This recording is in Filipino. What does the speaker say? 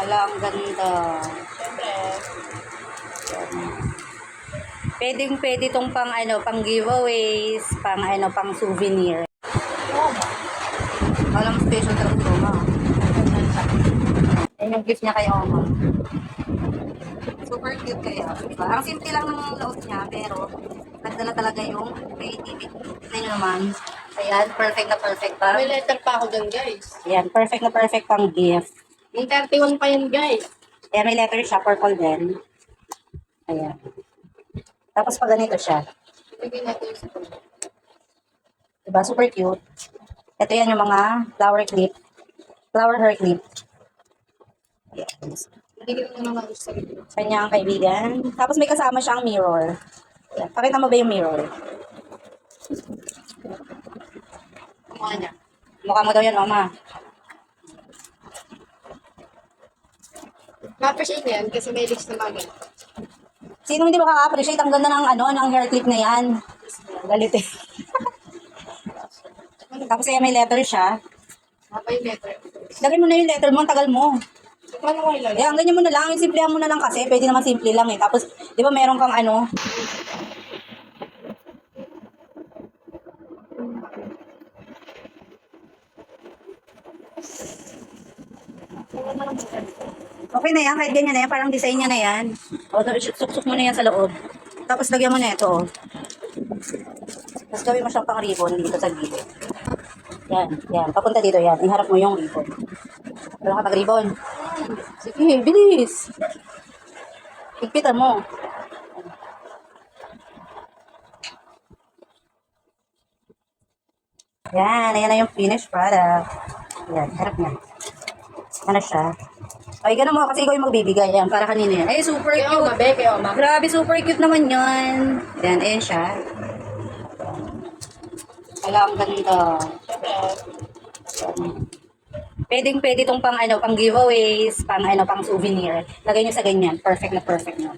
Wala, ang ganda. Siyempre. Pwede tong pang pang giveaways, pang pang souvenir. Oo. Walang special talaga ito, ma. Yan yung gift niya kay Oma. Super cute kaya, diba? Ang simple lang ng loob niya, pero nagdala talaga yung creativity. Tignan nyo naman. Ayan, perfect na perfect pa. May letter pa ako dyan, guys. Ayan, perfect na perfect pang gift. Yung 31 pa yun, guys. Ayan, may letter siya, purple din. Ayan. Tapos pag ganito siya. Bigyan natin yung sa Diba? Super cute. Ito yan yung mga flower clip. Flower hair clip. Ayan. Hindi ko naman gusto ito. Kanyang kaibigan. Tapos may kasama siyang mirror. Ayan. Pakita mo ba yung mirror? Mukha niya. Mukha mo daw yan, Oma. Ma-appreciate niya yan kasi may lips na mga ganito. Sino hindi makaka-appreciate? Ang ganda ng ng hair clip na yan. Galit eh. Tapos ayan, may letter siya. Mapa yung letter. Lagay mo na yung letter mo, ang tagal mo. Paano ko ilalagay? Ayan, ganyan mo na lang. Yung simplihan mo na lang kasi. Pwede naman simple lang eh. Tapos, di ba meron kang Okay na yan, kahit ganyan na yan, parang design niya na yan. O, suksok mo na yan sa loob. Tapos lagyan mo na ito. Oh. Tapos gawin mo siyang pang ribbon dito sa gilid. Yan, yan. Papunta dito yan. Iharap mo yung ribbon. Wala ka pag-ribbon. Sige, bilis. Higpitan mo. Yan, ayan na yung finished product. Yan, harap niya. Ano siya? Ay, ganun mo kasi ikaw yung magbibigay. Yan, para kanina yan. Ay, super Kaya cute. Oma, be, kaya Oma. Grabe, super cute naman yan. Yan, ayan siya. Wala, ang ganda. Pwede tong pang pang giveaways, pang pang souvenir. Lagay niyo sa ganyan. Perfect na perfect na.